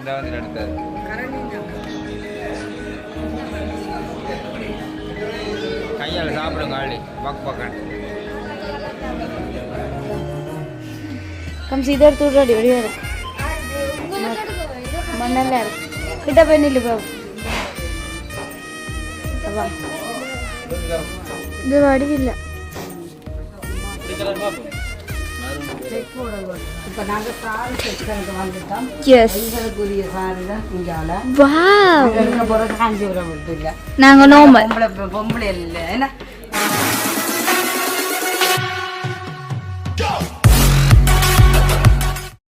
இந்த வந்து எடுத்தது கையால் சாப்பிடும் காலி பக் பக்கன் கம் सीधर तू रेडी बढ़िया இருக்கு மண்ணல்ல இருக்கு கிட்ட போய் நில்லு பாபு வா இது வடிவில்லை இப்போ நாங்கள் சாரி செக்ஷனுக்கு வந்துட்டோம். எஸ் எங்களுக்குரிய சாரி தான் இங்கால. வாவ் எங்க போகிற காஞ்சிபுரம் விட்டு இல்லை. நாங்கள் நார்மல் பொம்பளை இல்லை என்ன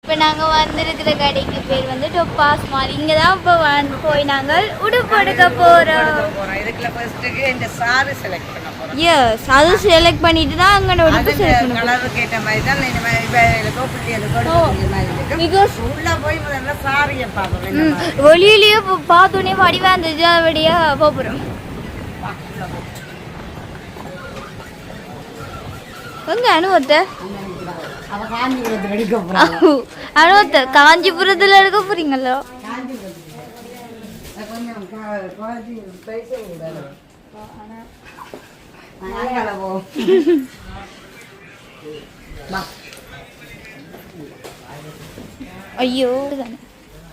இப்போ நாங்கள் வந்திருக்கிற கடைக்கு பேர் வந்து டொப்பாஸ் மால். இங்கே தான் இப்போ போய் நாங்கள் உடுப்பு எடுக்க போகிறோம். இதுக்குள்ள ஃபர்ஸ்ட்டுக்கு இந்த சாரி செலக்ட் பண்ண போகிறோம். எஸ் அது செலக்ட் பண்ணிட்டு தான் அங்கே உடுப்பு செலக்ட் பண்ண கலருக்கு ஏற்ற மாதிரி தான் இந்த மாதிரி கோப்பிள்ளி அது மாதிரி பிகாஸ் உள்ளே போய் முதல்ல சாரியை பார்ப்போம். வெளியிலேயே பார்த்தோன்னே வடிவாக இருந்துச்சு அப்படியாக போகிறோம். எங்கே அனுபவத்தை அவள் காஞ்சிபுரத்தில் எடுக்க போகிறான். அனுபவத்தை காஞ்சிபுரத்தில் எடுக்க போகிறீங்களோ? கொஞ்சம் குவாலிட்டி பைசா கூடாது. ஐயோ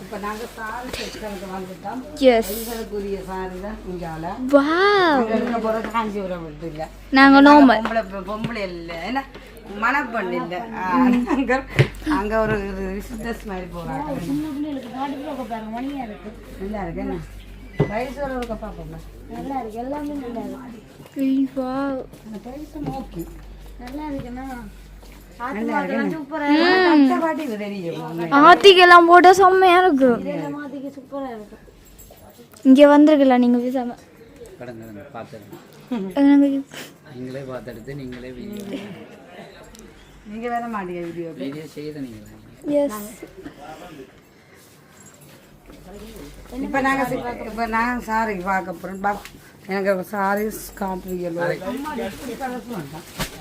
இப்போ நாங்கள் சாரி செக்ஷனுக்கு வந்துட்டோம். எஸ் எங்களுக்குரிய சாரி தான் இங்கால. வாவ் எங்கே போகிற காஞ்சிபுரம் விட்டு இல்லை. நாங்கள் நார்மல் பொம்பளை இல்லை என்ன மணப்பெண் இல்லை. அங்கே ஒரு பிஸ்னஸ் மாதிரி போகிறாங்க. நல்லா இருக்கு என்ன வயசோட இருக்க பார்ப்போம்ல. நல்லா இருக்கு எல்லாமே நல்லா இருக்கு. வாவ் அந்த பைசா ஓகே நல்லா இருக்குண்ணா. தெரியும் ஆத்திக்கெல்லாம் போட்டா செம்மையா இருக்கு. இங்க வந்திருக்கல நீங்க பேசாம நீங்களே பார்த்துடுத்து நீங்களே நீங்கள் வேற மாட்டீங்க வீடியோ செய்த நீங்கள் இப்போ நான் சாரி பார்க்க போகிறேன். எனக்கு சாரீஸ் காட்டுறீங்களோ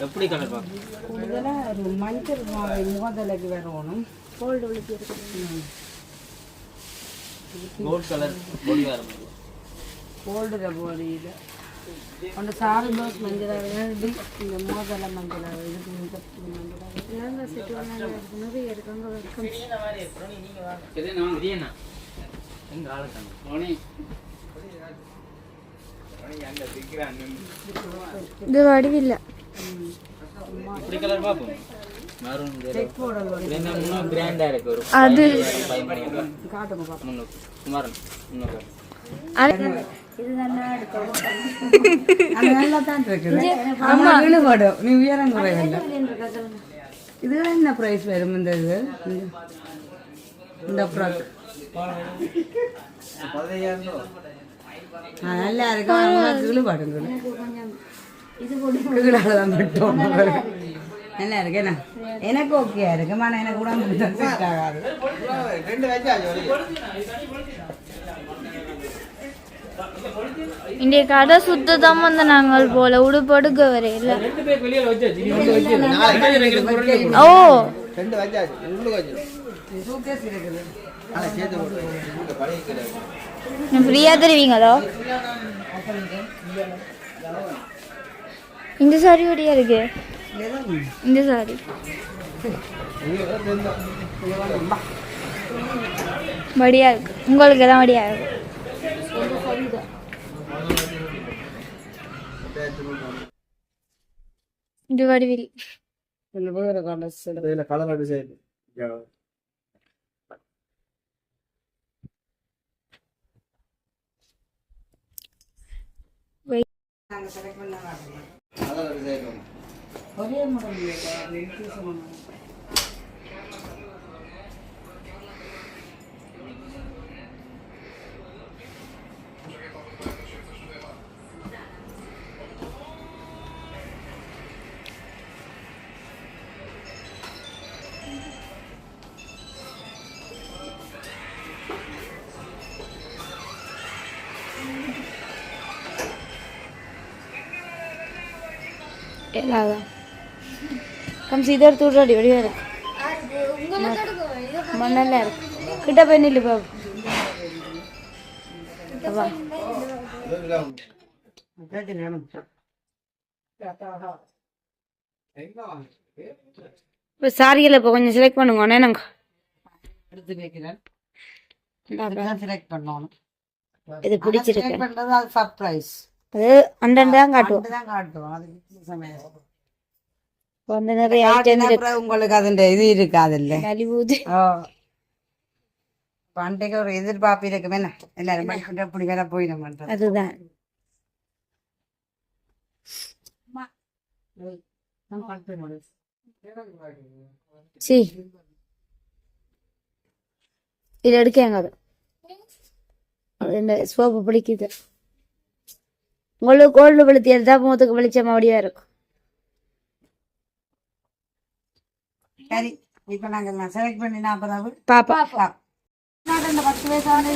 எப்படி கலர் கூடுதலாக ஒரு மஞ்சள் முகதலைக்கு வரணும். கோல்டு கோல்ட் கலர் பொடி வர கோல்டு பொடியில் ஒன்று சாரி ப்ளவுஸ் மஞ்சள் எழுதி இந்த முகதலை மஞ்சள் இதுக்கு இது வடிவில்ல இப்படி கலர் பாப்போம் கிராண்டா இருக்கு ஒரு அது காட்டுங்க பார்ப்போம். குமாரன் நல்லா தான் இருக்குது. ஆமாம் இழுபடும் நீ உயரம் குறைவில்லை. இதுல என்ன ப்ரைஸ் வரும் இந்த இது இந்த ஃப்ராக்? நல்லா இருக்கு. இழுபடுங்க கீழாலதான் மட்டும் நல்லா இருக்கு என்ன எனக்கு ஓகே இருக்கு. ஆனால் எனக்கு உடம்பு செட் ஆகாது. இன்றைய கடை சுத்ததான் வந்து நாங்கள் போல உடுப்படுக்க வரையில. ஓ ஃப்ரீயா தருவீங்களோ? இந்த சாரி வடியா இருக்கு. இந்த சாரி வடியா இருக்கு. உங்களுக்கு தான் வடியா இருக்கு. இது வடிவில் ஒரே முறை கம் सीधर तू रेडी बढ़िया இருக்கு. மண்ணல்ல இருக்கு. கிட்ட போய் நில்லு பாபு இப்போ சாரியில் இப்போ கொஞ்சம் செலக்ட் பண்ணுங்க நாங்க எடுத்து வைக்கிறேன். செலக்ட் பண்ணணும். இது பிடிச்சிருக்கு. செலக்ட் பண்றது அது சர்ப்ரைஸ். அது அண்டை தான் காட்டுவோம். தான் காட்டுவோம். அது சமயம் வந்து நிறைய ஐட்டம் இருக்கு. உங்களுக்கு அது இது இருக்காது இல்ல நலிவுது. பண்டைக்கு ஒரு எதிர்பார்ப்பு இருக்குமே எல்லாரும் படிக்கிட்டு அப்படி வேற போயிட மாட்டோம். அதுதான் சி இது எடுக்காங்க. அது இந்த சோப்பு பிடிக்குது. உங்களுக்கு கோல்டு வெளுத்தி எடுத்தா முகத்துக்கு வெளிச்சம் அப்படியா இருக்கும். சரி இப்ப நாங்க செலக்ட் பண்ணி நான் பாப்பா 10 வயசான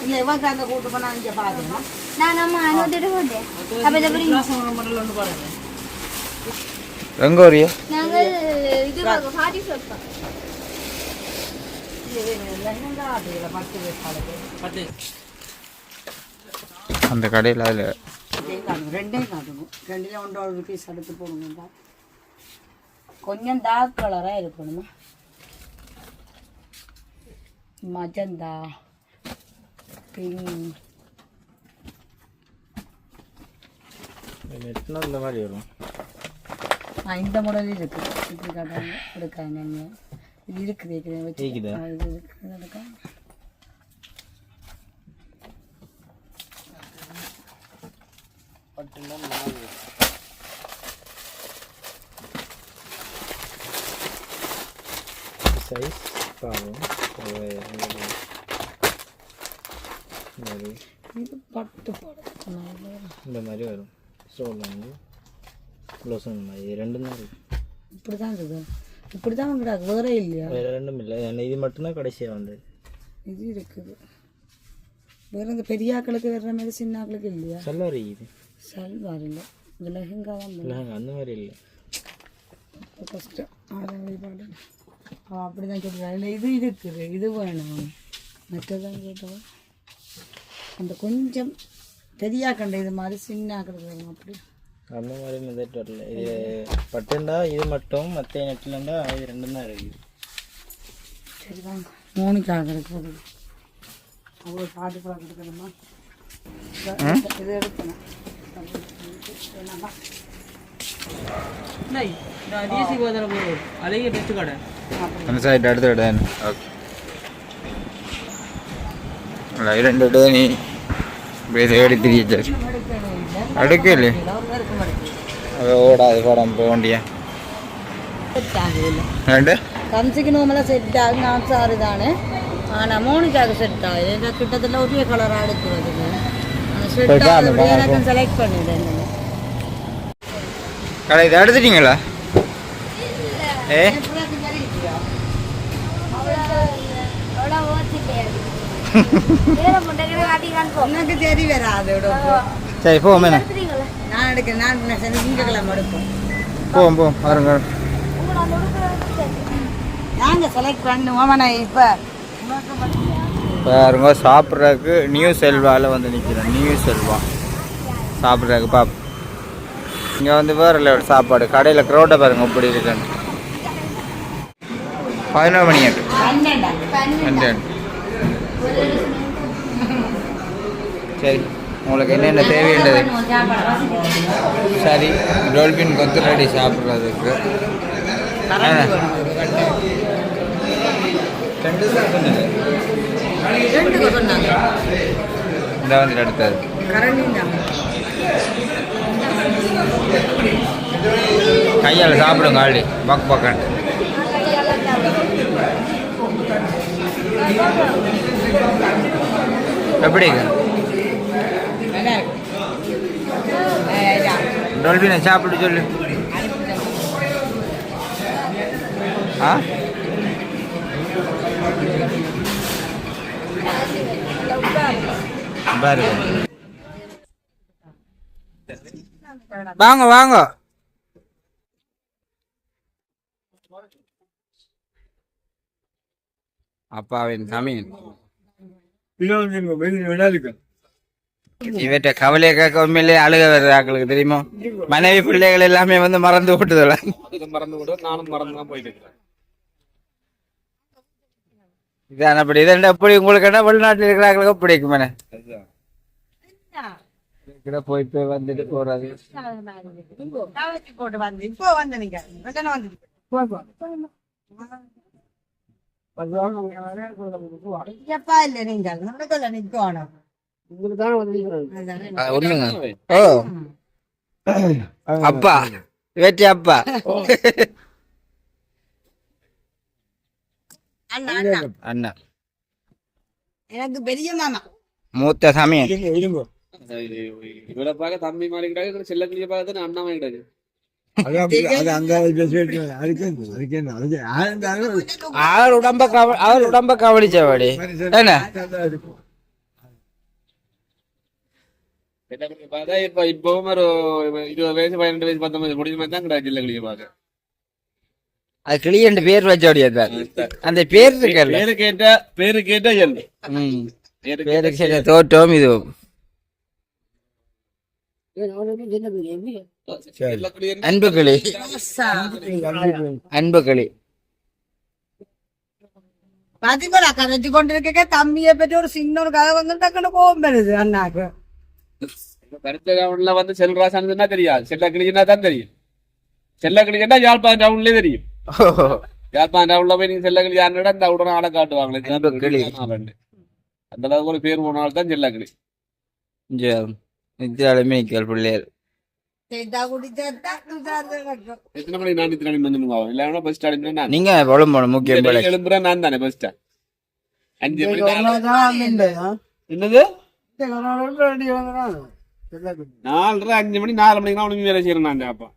இல்ல இவங்க அங்க கூட்டு போனா இங்க பாருங்க. நான் நம்ம அனுதிட்டு போட்டேன். அப்ப இத புரியுங்க. மாடல் ஒன்று பாருங்க. எங்க வரியா? நாங்கள் இது பார்ட்டி ஷாப் பார்க்க. லெஹங்கா அதுல 10 வயசானது. அந்த கடையில் அதில் ரெண்டே காட்டணும். ரெண்டுல ஒன்றோட பீஸ் எடுத்து போடுங்க. கொஞ்சம் டார்க் கலரா இருக்கணுமா? மஜந்தா பிங்க் இந்த மாதிரி வரும். இந்த மாடல் இருக்கு. இப்படி காட்டாங்க எடுக்காங்க. இது இருக்குது இது இருக்கு எடுக்க. சைஸ் பாவம் இது பட்டு இந்த மாதிரி வரும். ஸ்டோல் வந்து ப்ளவுஸ் இந்த மாதிரி ரெண்டும் தான் இருக்குது. இப்படி தான் இருக்குது. இப்படி தான் வாங்குறாங்க. வேற இல்லையா? வேறு ரெண்டும் இல்லை. இது மட்டும்தான் கடைசியாக வந்தது. இது இருக்குது. வேற இந்த பெரிய ஆக்களுக்கு வேற மாதிரி சின்ன ஆக்களுக்கு இல்லையா? சல்வார் இது சல்வார் இல்லை. இந்த லெஹங்கா தான் இல்லை அந்த மாதிரி இல்லை. கஷ்டம் பாடு. அப்படி தான் சொல்கிறாங்க. இது இருக்குது. இது வேணும். மற்றதான் கேட்டவா அந்த கொஞ்சம் பெரியா கண்ட இது மாதிரி சின்ன ஆக்களுக்கு வேணும். அப்படி அந்த மாதிரி மெதட் வரல. இது பட்டுண்டா இது மட்டும், மற்ற நெட்லண்டா இது ரெண்டும் தான் இருக்குது. சரிதாங்க. மோனிக்காக இருக்குது. அவ்வளோ பாட்டு கூட கொடுக்கணுமா? இது எடுக்கணும். அந்த சைட் அடுத்த இடம். ஓகே ரெண்டு இடம் நீ தேடி திரியாச்சு அடுக்கல ஓடாது படம் போக வேண்டிய கம்சிக்கு நோமெல்லாம் செட் ஆகும். நான் சாரி தானே. ஆனால் மோனிக்காக செட் ஆகுது. எனக்கு கிட்டத்தட்ட ஒரே கலராக எடுக்கிறது. செட் ஆகுது. எனக்கு செலக்ட் பண்ணிடுறேன். கடை இதை எடுத்துட்டீங்களா? ஏ உனக்கு சரி வராது. சரி போவோம். நான் எடுக்கிறேன். நான் திங்கக்கிழமை எடுப்போம். போவோம் போவோம் பாருங்க. நாங்கள் செலக்ட் பண்ணுவோம். நான் இப்போ பாருங்க சாப்பிட்றதுக்கு நியூ செல்வாவில் வந்து நிற்கிறேன். நியூ செல்வா சாப்பிட்றதுக்கு பாப்போம். இங்கே வந்து வேறு இல்லை சாப்பாடு. கடையில் க்ரௌட்டை பாருங்க இப்படி இருக்குன்னு. 11 மணி ஆட்டு 12. சரி உங்களுக்கு என்னென்ன தேவைன்றது. சரி டோல்பின் கொத்து ரெடி சாப்பிட்றதுக்கு. இந்த வந்து அடுத்தது கையால் சாப்பிடுங்க. ஆல்ரெடி பக் பக்கன் எப்படி டோல்பினை சாப்பிட்டு சொல்லு. ஆ பாரு வாங்க வாங்க. அப்பாவின் சமீன் இவற்றை கவலையை கேட்க உண்மையிலேயே அழுக வருது ஆக்களுக்கு தெரியுமா? மனைவி பிள்ளைகள் எல்லாமே வந்து மறந்து விட்டுதல. மறந்து விட நானும் மறந்து தான் போயிட்டு இருக்கிறேன். இதான் அப்படி இதான் எப்படி உங்களுக்கு என்ன வெளிநாட்டில் இருக்கிறாங்களுக்கு பிடிக்குமே போயிட்டு வந்துட்டு போறது. போட்டு வந்து இப்போ வந்து நீங்க எப்பா இல்ல நீங்க நடக்கல நிக்கணும் ஒண்ணுங்க. ஓ அப்பா வேட்டி அப்பா அண்ணா எனக்கு பெரிய மாமா மூத்த சமயம். இவளை பார்க்க தம்பி மாதிரி கிடையாது, செல்ல கிளிய பார்க்க அண்ணா மாதிரி கிடையாது. அவர் உடம்ப கவனிச்சவாடி என்ன பார்த்தா இப்பவும் ஒரு 20 வயசு 12 வயசு 19 முடிஞ்ச மாதிரி தான் கிடையாது செல்ல கிளிய பார்க்க. அது கிளியண்டு பேர் வச்சோடியது அந்த பேர் இருக்கல. பேரு கேட்டா எல்லு பேரு கேட்ட தோட்டம் இதுவும் அன்பு கிளி. அன்பு கிளி பாத்தீங்களா கரைச்சு கொண்டிருக்க தம்பியை பற்றி ஒரு சின்ன ஒரு கதை வந்து டக்குனு கோபம் வருது அண்ணாக்கு. கருத்து டவுன்ல வந்து செல்ராசான்னு தெரியாது, செல்ல கிளினா தான் தெரியும். செல்ல கிளினா யாழ்ப்பாணம் டவுன்லயே தெரியும். யாழ்ப்பாணம் டவுன்ல போய் நீங்க செல்ல கிளி யாருன்னா இந்த உடனே ஆளை காட்டுவாங்களே அந்த அளவுக்கு ஒரு பேர் போனால்தான் தான் செல்ல கிளி. நித்தியாலுமே பிள்ளையர் எத்தனை மணி நான் நித்திராணி வந்து இல்லைன்னா பஸ் ஸ்டாண்ட் நீங்க முக்கியம் எழும்புறேன் நான் தானே பஸ் ஸ்டாண்ட் 5 மணி என்னது 4:30 5 மணி 4 மணிக்கு தான் உனக்கு வேலை செய்யறேன் நான். அப்பா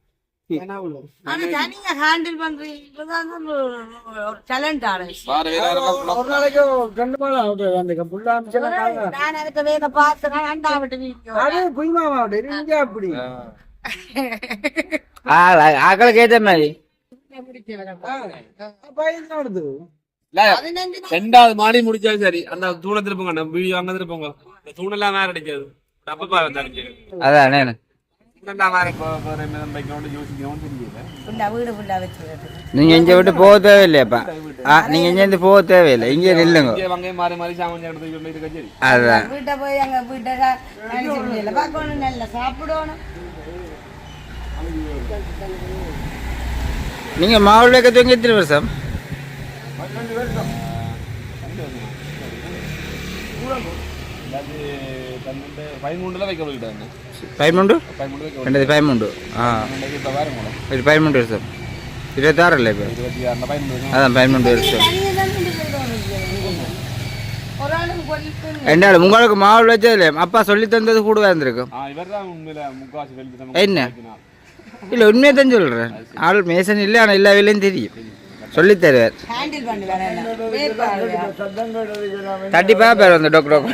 ஆக்களுக்கு ஏத்த மாதிரி 2வது மாடி முடிச்சாலும் சரி அந்த தூணை திருப்பங்க வீடியோ அங்க திருப்பங்க தூணெல்லாம் வேற அடிக்காது அப்பப்பா வந்து அடிக்காது. அதான் நீங்க இங்க விட்டு போக தேவையில்லையாப்பா. நீங்க இங்க இருந்து போக தேவையில்லை, இங்கே நில்லுங்க. அதான் வீட்டை போய் அங்க வீட்டை பார்க்கணும் நல்லா சாப்பிடணும். நீங்க மாவுள் வைக்க தூங்கி எத்தனை வருஷம்? 13 வைக்க போயிட்டாங்க. 13 வருஷம் 26 இல்லை இப்போ. அதான் 13 வருஷம். என்ன உங்களுக்கு மாவுள் வச்சது இல்லையா? அப்பா சொல்லி தந்தது கூடவா இருந்திருக்கும். என்ன இல்லை உண்மையை தான் சொல்றேன். ஆள் மேசன் இல்லை, ஆனால் எல்லா வேலையும் தெரியும், சொல்லி தருவார். கண்டிப்பா பேர் வந்து டாக்டர்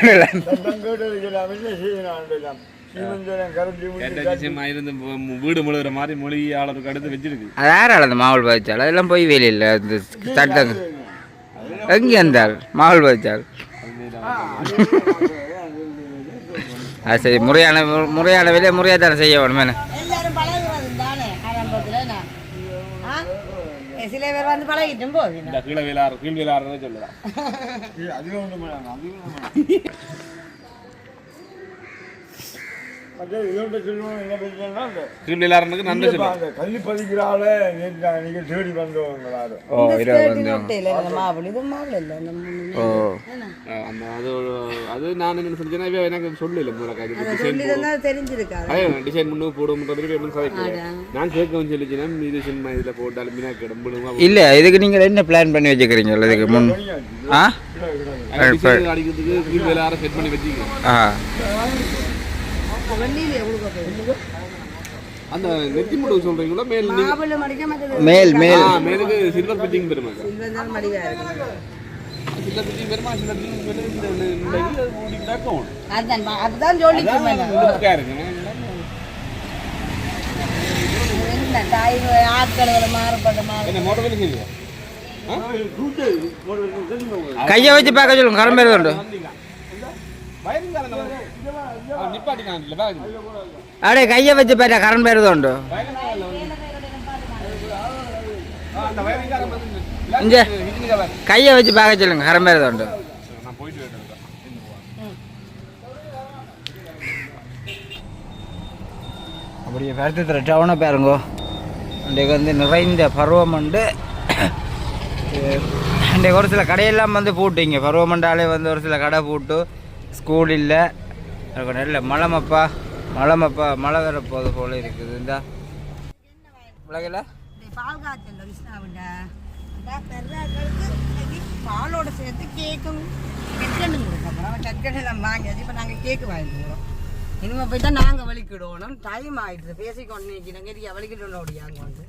வீடு முழுகிற மாதிரி மொழியாளருக்கு அடுத்து வச்சிருக்கு. அது யாரால அந்த மாவுள் பாய்ச்சால் அதெல்லாம் போய் வேலையில் இந்த சட்டங்க எங்கே இருந்தால் மாவுள் பாய்ச்சால் அது சரி. முறையான வேலையை முறையாக தானே செய்ய வேணுமே. சில பேர் வந்து பழகிட்டும் போகுது கீழே வேளாறு சொல்லலாம். இல்ல இதுக்கு நீங்க என்ன பிளான் பண்ணி வச்சுக்கிறீங்க? இதுக்கு முன் அந்த நெத்தி முட்டு சொல்றீங்களா? மேல் மேலுக்கு சில்வர் பிட்டிங் பெருமா சில்வர் பிட்டிங் பெருமா சில்வர் அதுதான் சொல்லிட்டு கையை வச்சு பார்க்க சொல்லுங்க. கரம்பேர் உண்டு நிப்பாட்டினாங்கல்ல பாருங்க. அடே கையை வச்சு பேட்டா கரண்ட் பேருதோண்டு அந்த வயரிங்காரன் வந்து இங்க இதுங்க பாரு. கையை வச்சு பார்க்க சொல்லுங்க கரண்ட் பேருதோண்டு நான் போயிட்டு வரேன். அப்படியே பருத்தி டவுனை பாருங்கோ இன்றைக்கு வந்து நிறைந்த பருவம் உண்டு. இன்றைக்கு ஒரு சில கடையெல்லாம் வந்து பூட்டிங்க பருவமண்டாலே வந்து ஒரு சில கடை பூட்டு ஸ்கூல் இல்லை நல்ல மழை வர போது போல இருக்குது இந்த உலகில் பால் காய்ச்சல் விஷ்ணாவிட்ட பாலோட சேர்த்து கேக்கும் கற்கண்டு கொடுப்போம் கற்கண்டு நம்ம வாங்கியாச்சு இப்போ நாங்கள் கேக்கு வாங்கிட்டு போகிறோம் இனிமேல் போய் தான் நாங்கள் வலிக்கிடுவோம் டைம் ஆகிடுது பேசிக்கொண்டு நிற்கிறோம் வலிக்கிட்டு ஓடியாங்க வந்து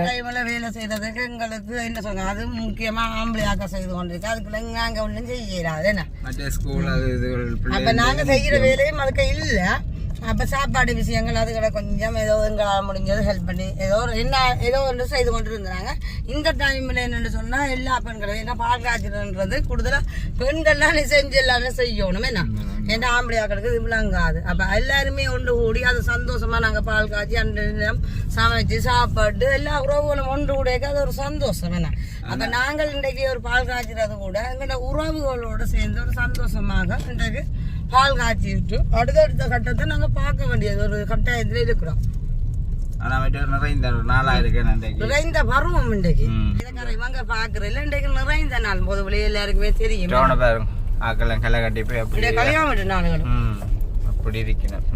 டைமில் வேலை செய்கிறதுக்கு எங்களுக்கு என்ன சொல்லுங்க அது முக்கியமாக ஆம்பளையாக்க செய்து கொண்டிருக்கு அதுக்குள்ள நாங்கள் ஒன்றும் செய்யலாது என்ன அப்போ நாங்கள் செய்கிற வேலையும் அதுக்கு இல்லை அப்போ சாப்பாடு விஷயங்கள் அதுகளை கொஞ்சம் ஏதோ எங்களால் முடிஞ்சது ஹெல்ப் பண்ணி ஏதோ ஒன்று செய்து கொண்டு இருந்தாங்க. இந்த டைமில் என்னென்னு சொன்னால் எல்லா பெண்களும் ஏன்னா பால் காய்ச்சல்ன்றது கூடுதலாக பெண்கள்லாம் செஞ்சு எல்லாமே செய்யணும் என்ன ஏன்னா ஆம்பளையாக்களுக்கு இது விளங்காது. அப்போ எல்லாருமே ஒன்று கூடி அது சந்தோஷமாக நாங்கள் பால் காய்ச்சி அன்று சமைச்சு சாப்பாடு எல்லா உறவுகளும் ஒன்று கூடிய அது ஒரு சந்தோஷம் என்ன. அப்போ நாங்கள் இன்றைக்கு ஒரு பால் காய்ச்சிறது கூட எங்களோட உறவுகளோடு சேர்ந்து ஒரு சந்தோஷமாக இன்றைக்கு பால் காய்ச்சிட்டு அடுத்தடுத்த கட்டத்தை நாங்கள் பார்க்க வேண்டியது ஒரு கட்டாயத்தில் இருக்கிறோம். நிறைந்த பருவம் இன்றைக்கு இவங்க பார்க்கறதில்ல இன்றைக்கு நிறைந்த நாள் பொதுவில் எல்லாருக்குமே தெரியும் ஆக்கெல்லாம் களை கட்டி போய் அப்படி கல்யாணம் நாளுகளும் அப்படி இருக்கணும்.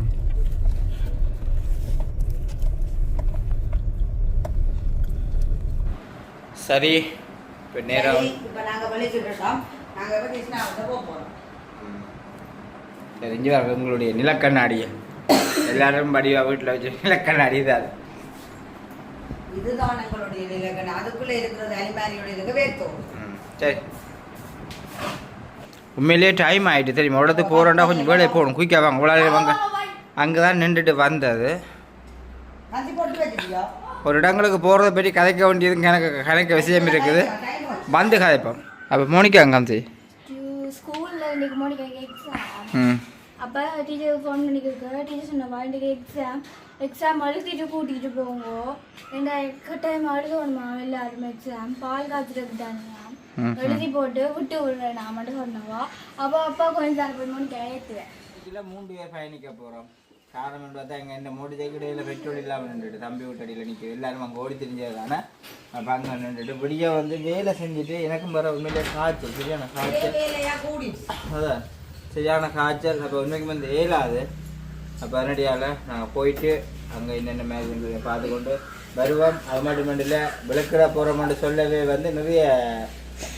சரி இப்போ நேரம் இப்போ நாங்கள் வலிக்கிட்டோம் நாங்கள் இப்போ கிருஷ்ணாவத்தை போக போகிறோம். தெரிஞ்சு வர உங்களுடைய நிலக்கண்ணாடியை எல்லாரும் படிவா வீட்டில் வச்சு நிலக்கண்ணாடி தான் இதுதான் எங்களுடைய நிலக்கண்ணா அதுக்குள்ளே இருக்கிறது அனிமாரியோட இருக்க வேர்த்தோம். சரி உண்மையிலேயே டைம் ஆகிட்டு தெரியுமா உடத்து போகிறோண்டா கொஞ்சம் வேலையை போகணும் குயிக்காக வாங்க உங்களால் வாங்க அங்கே தான் நின்றுட்டு வந்தது ஒரு இடங்களுக்கு போகிறத பற்றி கதைக்க வேண்டியது கணக்க விஷயம் இருக்குது வந்து கதைப்போம். அப்போ மோனிகா அங்கே ஸ்கூலில் இன்னைக்கு மோனிகாக்கு எக்ஸாம் அப்போ டீச்சர் ஃபோன் பண்ணிக்கிருக்க டீச்சர் சொன்னவா இன்றைக்கி எக்ஸாம் அழுத்திட்டு கூட்டிகிட்டு போங்க ஏன்னா டைம் அழுகணுமா எல்லாருமே எக்ஸாம் பால் காய்ச்சலுக்கு தானே எழுதி போட்டு விட்டு விடுறேன் நான் மட்டும் சொன்னவா அப்போ அப்பா கொஞ்சம் தான் போய் மோனிகா ஏற்றுவேன். இதில் 3 பேர் பயணிக்க போகிறோம். காரணம் பார்த்தா எங்கள் இந்த மூடி தைக்கடையில் பெட்ரோல் இல்லாமல் நின்றுட்டு தம்பி வீட்டடியில் நிற்கிது எல்லாரும் அங்கே ஓடி தெரிஞ்சது தானே அப்போ அங்கே நின்றுட்டு இப்படியே வந்து வேலை செஞ்சுட்டு எனக்கும் வர உண்மையிலே காய்ச்சல் சரியான காய்ச்சல் அதான் சரியான காய்ச்சல் அப்போ உண்மைக்கு வந்து ஏலாது. அப்போ அதனடியால் நாங்கள் போயிட்டு அங்கே என்னென்ன மேலே பார்த்துக்கொண்டு வருவோம். அது மட்டும் இல்லை விளக்கிட போகிறோம்னு சொல்லவே வந்து நிறைய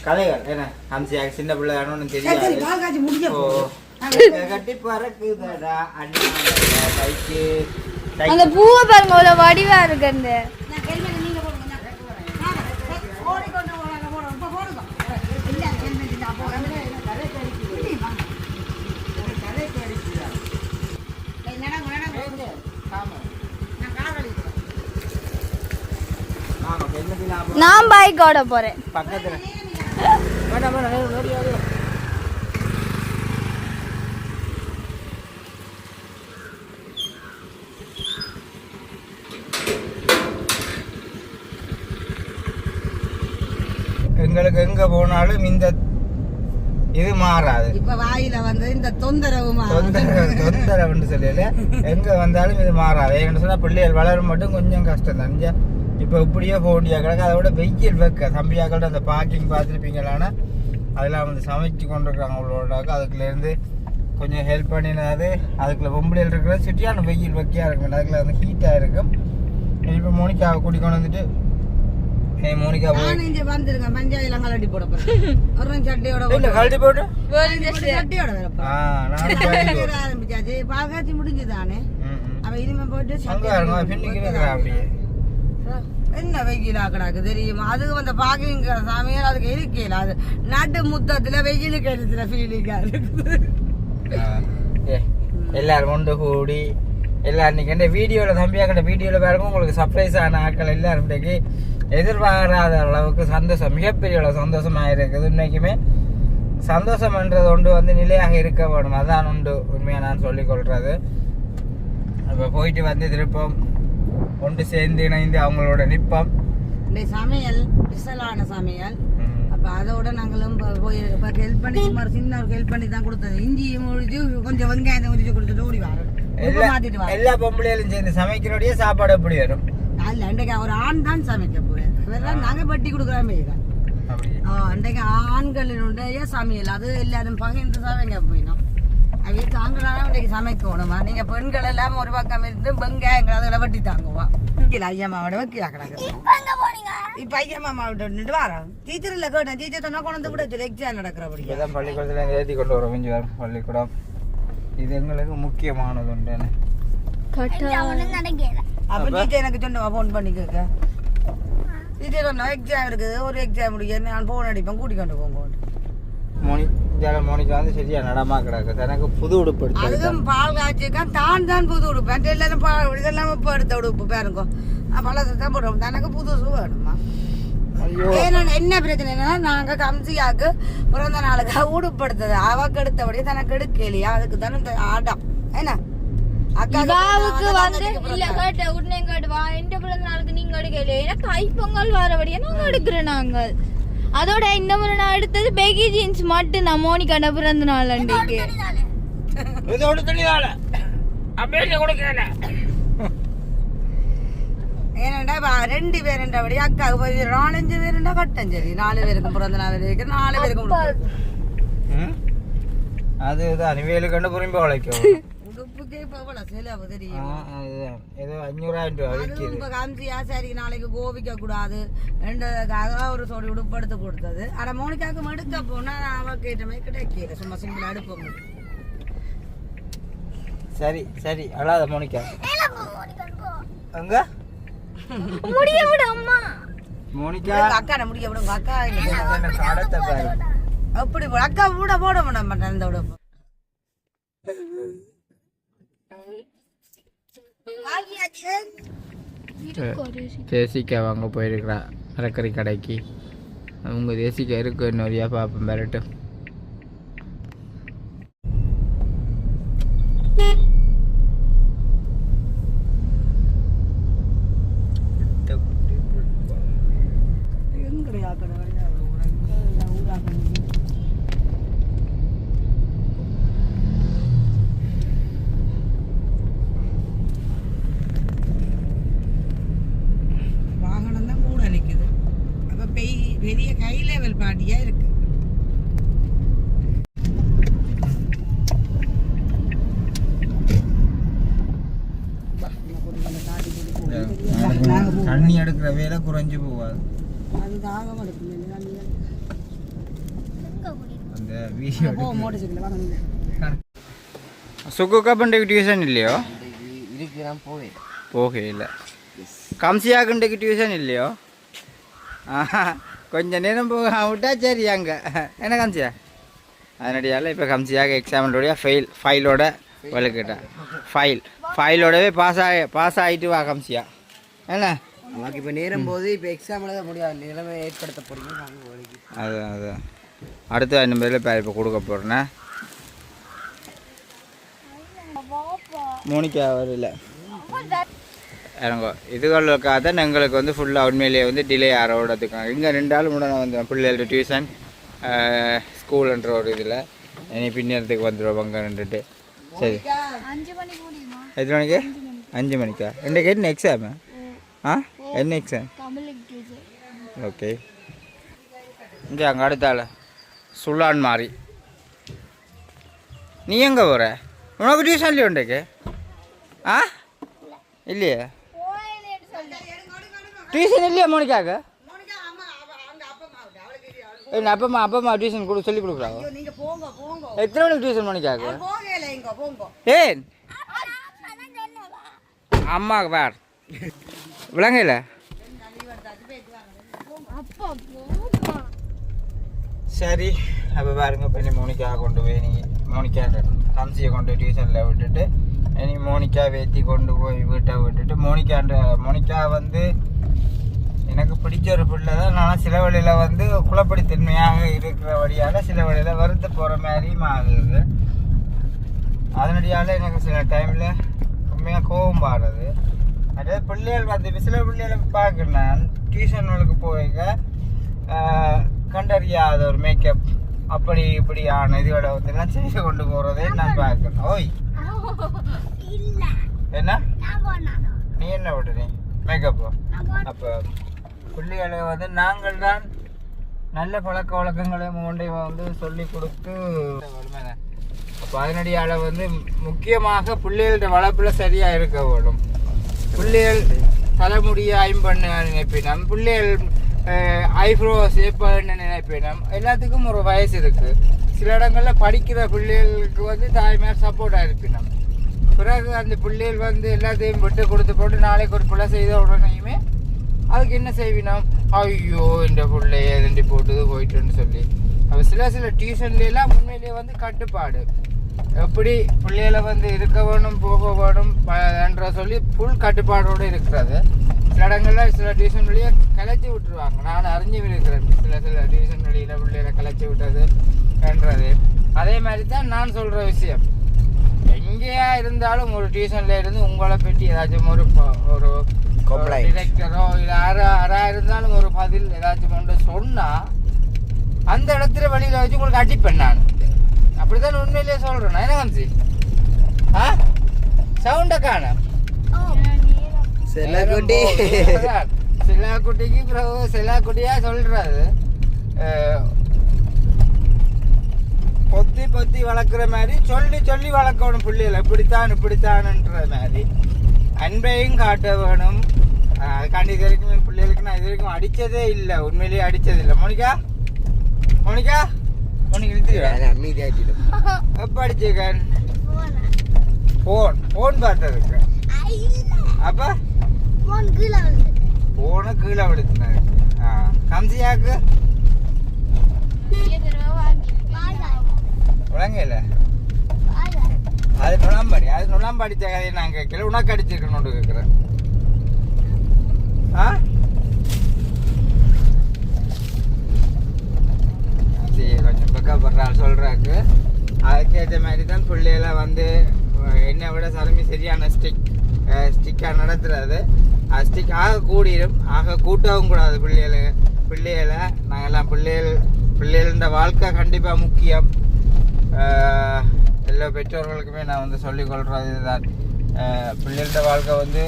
கதைகள் ஏன்னா அம்சியாக சின்ன பிள்ளை தானோன்னு தெரியாது. ஓ கட்டி பறக்குதடா அந்த பூவை பாருங்க அவ்வளோ வடிவா இருக்கு அந்த நான் பைக்கோட போறேன் பக்கத்துல எங்களுக்கு எங்க போனாலும் இந்த இது மாறாது. இப்ப வாயில வந்து இந்த தொந்தரவுன்னு சொல்லல எங்க வந்தாலும் இது மாறாது. ஏன்னு சொன்னா பிள்ளைகள் வளரும் மட்டும் கொஞ்சம் கஷ்டம் தான். இப்போ இப்படியே போக வேண்டிய கிடக்கு அதை விட வெயில் வைக்க தம்பியாக்கள் அந்த பார்க்கிங் பார்த்துருப்பீங்களான்னா அதெல்லாம் வந்து சமைச்சு கொண்டு இருக்காங்க அவ்வளோடாக்க அதுக்குள்ளேருந்து கொஞ்சம் ஹெல்ப் பண்ணினாது அதுக்குள்ள பொம்பளையில் இருக்கிற சிட்டியான வெயில் வைக்கையாக இருக்கும் அதுக்குள்ள வந்து ஹீட்டாக இருக்கும். இப்போ மோனிகாவை கூட்டி கொண்டு வந்துட்டு மோனிகா வந்துருங்க மஞ்சாயில கலட்டி போட போறேன் சட்டியோட கழட்டி போட்டு சட்டியோட ஆரம்பிச்சாச்சு பாகாச்சி முடிஞ்சுதானே அவ இனிமே போயிட்டு அப்படியே என்ன வெயிலா கிடாக்கு தெரியுமா அதுக்கு வந்து பாக்கிங்க சமையல் அதுக்கு இருக்கல அது நடு முத்தத்துல வெயிலுக்கு எழுதுல ஃபீலிங்கா இருக்குது. எல்லாரும் ஒன்று கூடி எல்லாரும் இன்னைக்கு வீடியோவில் தம்பியாக்கிட்ட வீடியோவில் பாருங்க உங்களுக்கு சர்ப்ரைஸ் ஆன ஆட்கள் எல்லாரும் எதிர்பாராத அளவுக்கு சந்தோஷம் மிகப்பெரிய அளவு சந்தோஷமாக இருக்குது. இன்னைக்குமே சந்தோஷம்ன்றது ஒன்று வந்து நிலையாக இருக்க வேணும். அதான் உண்டு உண்மையாக நான் சொல்லிக்கொள்கிறது. இப்போ போயிட்டு வந்து திருப்பம் ஒன்று சேர்ந்து இணைந்து அவங்களோட நிற்போம். இந்த சமையல் விசலான சமையல். அப்போ அதோட நாங்களும் போய் இப்போ ஹெல்ப் பண்ணி சுமார் சின்ன ஒரு ஹெல்ப் பண்ணி தான் கொடுத்தது. இஞ்சி முடிச்சு கொஞ்சம் வெங்காயம் முடிச்சு கொடுத்துட்டு ஓடி வரோம். மாத்திட்டு வரோம். எல்லா பொம்பளையிலும் சேர்ந்து சமைக்கிறோடைய சாப்பாடு எப்படி வரும்? அல்ல அன்றைக்கு ஒரு ஆண் தான் சமைக்க போறேன். வேற நாங்கள் பட்டி கொடுக்குறாமே தான். அன்றைக்கு ஆண்களினுடைய சமையல் அது எல்லாரும் பகிர்ந்து சமைக்க போயிடும். அவைய தாங்களான அன்றைக்கு சமைக்கணுமா? நீங்க பெண்கள் எல்லாம் ஒரு பக்கம் இருந்து வெங்காயங்கள் அதில் வெட்டி தாங்குவா. ஐயம்மாவோட வைக்கா கிடக்கு. இப்ப ஐயம்மாவோட நின்று வரோம். டீச்சர் இல்லை கேட்டேன். டீச்சர் சொன்னா கொண்டு கூட எக்ஸாம் நடக்கிறபடி பள்ளிக்கூடத்துல ஏற்றி கொண்டு வர மிஞ்சி வரும். பள்ளிக்கூடம் இது எங்களுக்கு முக்கியமானது உண்டு. அப்ப டீச்சர் எனக்கு சொன்னவா போன் பண்ணி கேட்க. டீச்சர் சொன்னா எக்ஸாம் இருக்குது, ஒரு எக்ஸாம் முடிக்க நான் போன் அடிப்பேன், கூட்டி கொண்டு போங்க. மோனிகா வந்து சரியா நடமா கிடக்கு. எனக்கு புது உடுப்பு எடுத்து அதுக்கும் பால் காய்ச்சிக்கா தான் புது உடுப்பு. எல்லாரும் இதெல்லாம் இப்போ எடுத்த உடுப்பு பாருங்க. பழசத்தான் போடுவோம். தனக்கு புதுசு வேணுமா? என்ன பிரச்சனைனா நாங்க கம்சியாக்கு பிறந்த நாளுக்கு உடுப்படுத்தது அவக்கு எடுத்தபடியே தனக்கு எடுக்கலையா? அதுக்கு தானே இந்த ஆடம் என்ன அக்காவுக்கு வந்து இல்ல கேட்ட உடனே கேட்டுவா எந்த பிறந்த நாளுக்கு நீங்க எடுக்கலையே? ஏன்னா கைப்பொங்கல் வரபடியா நாங்க எடுக்கிறோம். நாங்கள் அதோட இந்த முறை நான் எடுத்தது பேகி ஜீன்ஸ் மட்டும் நான் மோனிகாண்ட பிறந்த நாள் அன்றைக்கு. ஏன்னா 2 பேர் என்றபடி அக்காவுக்கு போய் 4-5 பேருண்டா கட்டஞ்சரி. 4 பேருக்கும் பிறந்த நாள் இருக்கு. 4 பேருக்கும் அதுதான் வேலு கண்டு புரிம்பு உழைக்கும். உடுப்புக்கே இப்போ எவ்வளோ செலவு தெரியும்? ஏதோ 500,000 ரூபா விற்கிது. இப்போ காமிச்சியா சரி நாளைக்கு கோபிக்க கூடாது ரெண்டுக்காக ஒரு சோடி உடுப்பு எடுத்து கொடுத்தது. ஆனால் மோனிகாவுக்கு எடுக்க போனா அவ கேட்டமே கிடைக்கல. சும்மா சிம்பிளா எடுப்போம். சரி சரி அழாத மோனிகா. அங்க முடிய விட அம்மா. மோனிகா அக்கா முடிய விடுங்க. அக்கா கடத்தை பாரு அப்படி அக்கா கூட போட மாட்டேன் இந்த உடுப்பு. தேசிக்காய் வாங்க போயிருக்கிறா மரக்கறி கடைக்கு. அவங்க தேசிக்காய் இருக்கு நிறையா பார்ப்பேன் பெரட்டு. பெரிய கை லெவல் பாட்டியா இருக்கு. தண்ணி எடுக்கிற வேலை குறைஞ்சு போவாது. சுக்குக்கா பண்டைக்கு டியூஷன் இல்லையோ? போகல. கம்சியாக்குண்டைக்கு டியூஷன் இல்லையோ? கொஞ்சம் நேரம் போக விட்டா சரி அங்கே என்ன கம்சியா. அதனடியால் இப்போ கம்சியாக எக்ஸாமினுடைய ஃபைலோட வலுக்கிட்டா ஃபைலோடவே பாஸ் ஆகிட்டு வா கம்சியா என்ன. நமக்கு இப்போ நேரம் போது இப்போ எக்ஸாம் எழுத முடியாது நிலைமை ஏற்படுத்த போறீங்க. அதுதான் அடுத்த 5 பேரில் இப்போ கொடுக்க போகிறேன்னா மோனிகா வரல இறங்கோ. இதுகளுக்காக தான் எங்களுக்கு வந்து ஃபுல்லாக உண்மையிலேயே வந்து டிலே ஆகிறதுக்காங்க. இங்கே 2 நாள் முன்னாடி நான் வந்து பிள்ளைகளோட டியூஷன் ஸ்கூலுன்ற ஒரு இதில் இனி பின்னேறதுக்கு வந்துடுவோம் அங்கே நின்றுட்டு. சரி 5 மணிக்கு முடியுமா? எத்தனை மணிக்கு? 5 மணிக்கா? இன்றைக்கு என்ன எக்ஸாமு? என்ன எக்ஸாம்? ஓகே. இங்கே அங்கே அடுத்தால சுல்லான் மாறி. நீ எங்கே போகிற? உனக்கு டியூஷன் இல்லையா உண்டைக்கு? இல்லையே டியூஷன் இல்லையா மோனிக்காக்கு? என்ன அப்பமா டியூஷன் சொல்லி கொடுக்குறாங்க. எத்தனை மணிக்கு டியூஷன் மோனிக்காக்கு? ஏன் அம்மாவுக்கு பார் விளங்கல. சரி அப்போ பாருங்க. இப்போ நீ மோனிக்காவை கொண்டு போய் நீ மோனிக்கா கம்சியை கொண்டு போய் டியூஷனில் விட்டுட்டு இனி மோனிக்கா வேத்தி கொண்டு போய் வீட்டை விட்டுட்டு மோனிக்கா வந்து எனக்கு பிடிச்ச ஒரு பிள்ளை தான். நான் சில வழியில் வந்து குழப்படித்தன்மையாக இருக்கிற வழியால் சில வழியில் வருத்த போகிற மாதிரியும் ஆகுது. அதனடியால் எனக்கு சில டைமில் உண்மையாக கோபம் பாடுறது. அதே பிள்ளைகள் வந்து சில பிள்ளைகளை பார்க்குறேன். நான் டியூஷனுக்கு போய்க்க கண்டறியாத ஒரு மேக்கப் அப்படி இப்படியான இதுகளை வந்து எல்லாம் செய்து கொண்டு போகிறதே நான் பார்க்குறேன். ஓய் என்ன நீ என்ன விட்டுறீ மேக்கப்போ? அப்போ பிள்ளைகளை வந்து நாங்கள் தான் நல்ல பழக்க வழக்கங்களை ஒன்றை வந்து சொல்லி கொடுத்து அப்போ அதனடியால் வந்து முக்கியமாக பிள்ளைகளோட வளர்ப்பில் சரியாக இருக்க வேணும். பிள்ளைகள் தலைமுடியை ஐம்பண்ண நினைப்பினம், பிள்ளைகள் ஐப்ரோ ஷேப் பண்ண நினைப்பினம். எல்லாத்துக்கும் ஒரு வயசு இருக்குது. சில இடங்களில் படிக்கிற பிள்ளைகளுக்கு வந்து தாய்மார் சப்போர்ட்டாக இருப்பினோம். பிறகு அந்த பிள்ளைகள் வந்து எல்லாத்தையும் விட்டு கொடுத்து போட்டு நாளைக்கு ஒரு பிள்ளை செய்த உடனேயுமே அதுக்கு என்ன செய்வினோம், ஐயோ இந்த பிள்ளைய ரெண்டு போட்டு போயிட்டுன்னு சொல்லி. அப்போ சில டியூஷன்லாம் உண்மையிலேயே வந்து கட்டுப்பாடு எப்படி பிள்ளைகளை வந்து இருக்க வேணும் போக வேணும் என்ற சொல்லி ஃபுல் கட்டுப்பாடோடு இருக்கிறது. சில இடங்களில் சில டியூஷன் வழியை கலைச்சி விட்டுருவாங்க. நான் அறிஞ்சு இருக்கிறேன் சில டியூஷன் வழியில் பிள்ளைகளை கலைச்சி விட்டது என்றது. அதே மாதிரி தான் நான் சொல்கிற விஷயம், எங்கேயா இருந்தாலும் ஒரு டியூஷனில் இருந்து உங்களை பற்றி ஏதாச்சும் ஒரு டிரெக்டரோ இல்லை யாராக இருந்தாலும் ஒரு பதில் ஏதாச்சும் ஒன்று சொன்னால் அந்த இடத்துல வழியில் வச்சு உங்களுக்கு அடிப்பேன். நான் அப்படித்தான் உண்மையிலேயே சொல்கிறேன். என்ன கம்சி சவுண்டை காண சில குட்டிக்கு பிறகு சில குட்டியாக சொல்கிறது பொத்தி வளர்க்குற மாதிரி சொல்லி வளர்க்கணும் பிள்ளைகளை. இப்படித்தான்ன்ற மாதிரி அன்பையும் காட்ட வேணும். அதுக்காண்டி இது வரைக்கும் பிள்ளைகளுக்கு நான் இது வரைக்கும் அடித்ததே இல்லை. உண்மையிலேயே அடித்தது இல்லை. மோனிகா எப்போ அடிச்சிருக்கேன்? ஃபோன் பார்த்ததுக்கு. அப்போ ஃபோனை கீழே விழுத்துனாரு. கம்சியாக்கு உலங்கையில் அது நுழாம்படி அடித்த கதையை நான் கேட்கல. உனக்கு அடிச்சிருக்கணும்னு கேட்குறேன். சரி கொஞ்சம் பக்கப்படுறாள் சொல்கிறாக்கு. அதுக்கேற்ற மாதிரி தான் பிள்ளைகளை வந்து என்னை விட சரமி சரியான ஸ்டிக்காக நடத்துறது. அது ஸ்டிக் ஆக கூடிடும், ஆக கூட்டவும் கூடாது. பிள்ளைகளை நாங்கள்லாம் பிள்ளைகள வாழ்க்கை கண்டிப்பாக முக்கியம். எல்லா பெற்றோர்களுக்குமே நான் வந்து சொல்லிக்கொள்கிறது இதுதான். பிள்ளைகளோட வாழ்க்கை வந்து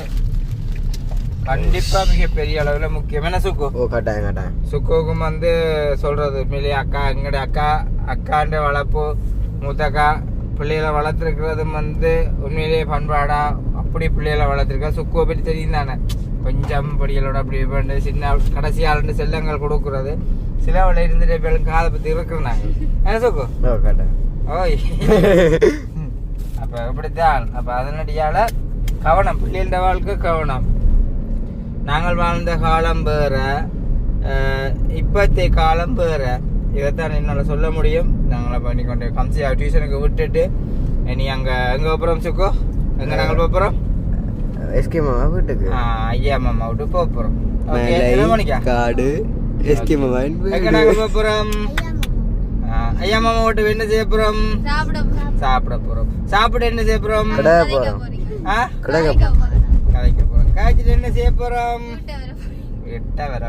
கண்டிப்பாக மிகப்பெரிய அளவில் முக்கியம். என்ன கட்டாயம் சுக்குவுக்கும் வந்து சொல்கிறது உண்மையிலேயே எங்களுடைய அக்காண்ட வளர்ப்பு மூத்தக்கா பிள்ளைகளை வளர்த்துருக்கிறதும் வந்து உண்மையிலேயே பண்பாடா அப்படி பிள்ளைகளை வளர்த்துருக்கா. சுக்குவை பற்றி தெரியும் தானே. கொஞ்சம் படிகளோட அப்படி பண்ணி சின்ன கடைசி ஆளுண்டு செல்லங்கள் கொடுக்குறது. சில அவளை இருந்துட்டு பேருக்கு காதை பற்றி இருக்கிறாங்க. என்ன சுக்கு ஓய் அப்போ இப்படித்தான். அப்போ அதனடியால் கவனம், பிள்ளைகளோட வாழ்க்கை கவனம். நாங்கள் வாழ்ந்த காலம் வேறு, இப்போத்தைய காலம் வேறு. இதைத்தான் என்னால் சொல்ல முடியும். நாங்களை பண்ணிக்கொண்டு கம்சியா டியூஷனுக்கு விட்டுட்டு நீ அங்கே எங்கே போகிறோம் சுக்கோ? எங்கே நாங்கள் போகிறோம்? எஸ்கே மாமா வீட்டுக்கு. ஐயா மாமா விட்டு போகிறோம். காடு எஸ்கே மாமா எங்கே நாங்கள் போகிறோம்? ஐயா மாமா விட்டு என்ன செய்ய போகிறோம்? சாப்பிட போகிறோம். சாப்பிட என்ன செய்ய போகிறோம்? கதைக்க போகிறோம். காய்ச்சிட்டு என்ன செய்ய போகிறோம்? விட்ட வர